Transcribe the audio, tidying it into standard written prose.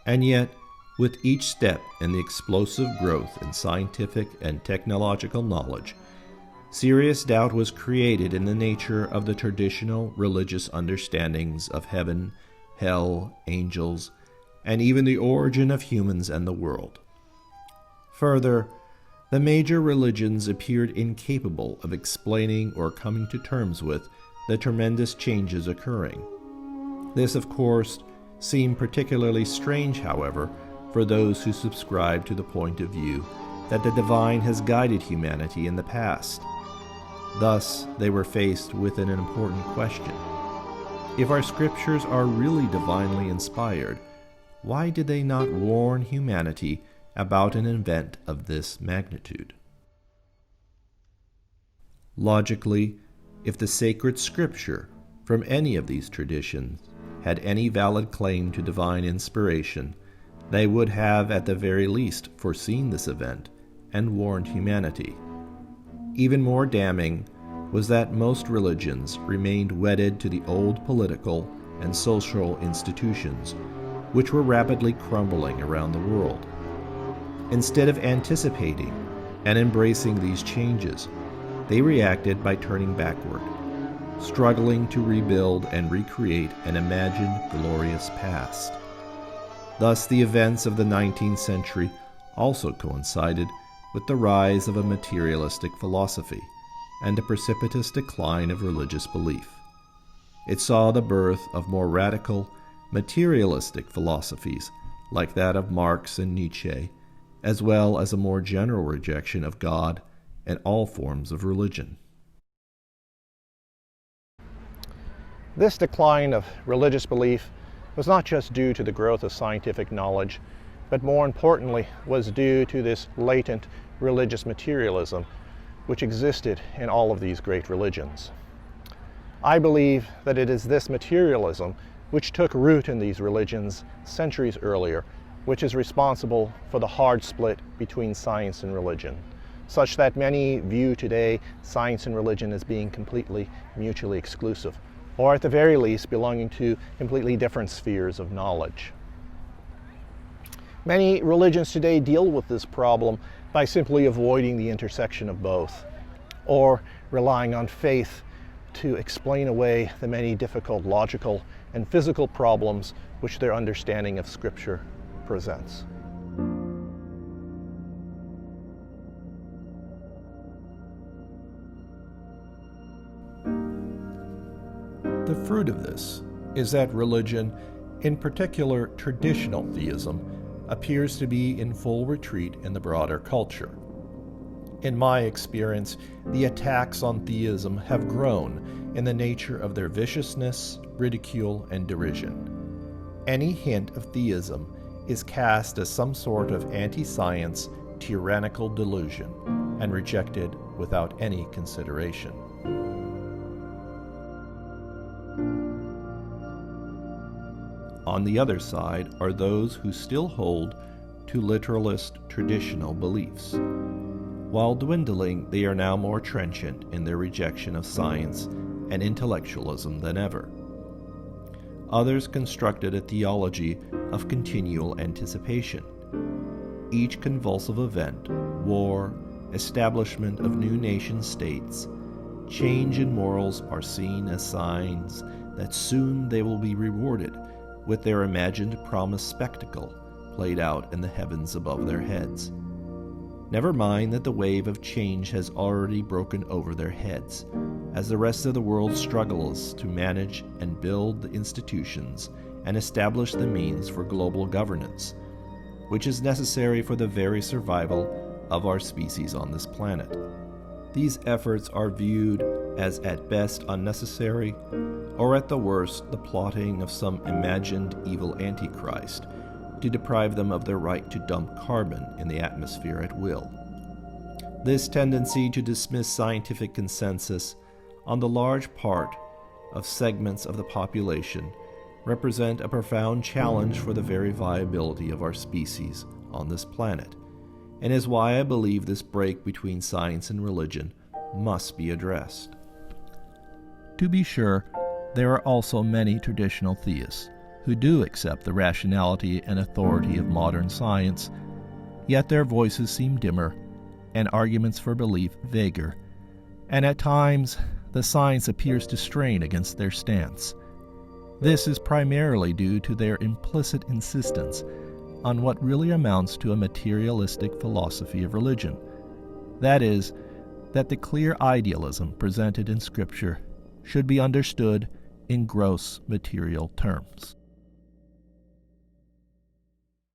And yet, with each step in the explosive growth in scientific and technological knowledge, serious doubt was created in the nature of the traditional religious understandings of heaven, hell, angels, and even the origin of humans and the world. Further, the major religions appeared incapable of explaining or coming to terms with the tremendous changes occurring. This, of course, seemed particularly strange, however, for those who subscribe to the point of view that the divine has guided humanity in the past. Thus, they were faced with an important question. If our scriptures are really divinely inspired, why did they not warn humanity about an event of this magnitude? Logically, if the sacred scripture from any of these traditions had any valid claim to divine inspiration, they would have at the very least foreseen this event and warned humanity. Even more damning was that most religions remained wedded to the old political and social institutions, which were rapidly crumbling around the world. Instead of anticipating and embracing these changes, they reacted by turning backward, struggling to rebuild and recreate an imagined glorious past. Thus, the events of the 19th century also coincided with the rise of a materialistic philosophy and a precipitous decline of religious belief. It saw the birth of more radical, materialistic philosophies like that of Marx and Nietzsche, as well as a more general rejection of God and all forms of religion. This decline of religious belief was not just due to the growth of scientific knowledge, but more importantly was due to this latent religious materialism which existed in all of these great religions. I believe that it is this materialism which took root in these religions centuries earlier, which is responsible for the hard split between science and religion, such that many view today science and religion as being completely mutually exclusive, or at the very least belonging to completely different spheres of knowledge. Many religions today deal with this problem by simply avoiding the intersection of both, or relying on faith to explain away the many difficult logical and physical problems which their understanding of Scripture presents. The fruit of this is that religion, in particular traditional theism, appears to be in full retreat in the broader culture. In my experience, the attacks on theism have grown in the nature of their viciousness, ridicule, and derision. Any hint of theism is cast as some sort of anti-science, tyrannical delusion and rejected without any consideration. On the other side are those who still hold to literalist traditional beliefs. While dwindling, they are now more trenchant in their rejection of science and intellectualism than ever. Others constructed a theology of continual anticipation. Each convulsive event, war, establishment of new nation-states, change in morals are seen as signs that soon they will be rewarded with their imagined promised spectacle played out in the heavens above their heads. Never mind that the wave of change has already broken over their heads, as the rest of the world struggles to manage and build the institutions and establish the means for global governance, which is necessary for the very survival of our species on this planet. These efforts are viewed as at best unnecessary, or at the worst the plotting of some imagined evil antichrist to deprive them of their right to dump carbon in the atmosphere at will. This tendency to dismiss scientific consensus on the large part of segments of the population represent a profound challenge for the very viability of our species on this planet, and is why I believe this break between science and religion must be addressed. To be sure, there are also many traditional theists who do accept the rationality and authority of modern science, yet their voices seem dimmer and arguments for belief vaguer, and at times the science appears to strain against their stance. This is primarily due to their implicit insistence on what really amounts to a materialistic philosophy of religion. That is, that the clear idealism presented in Scripture should be understood in gross material terms.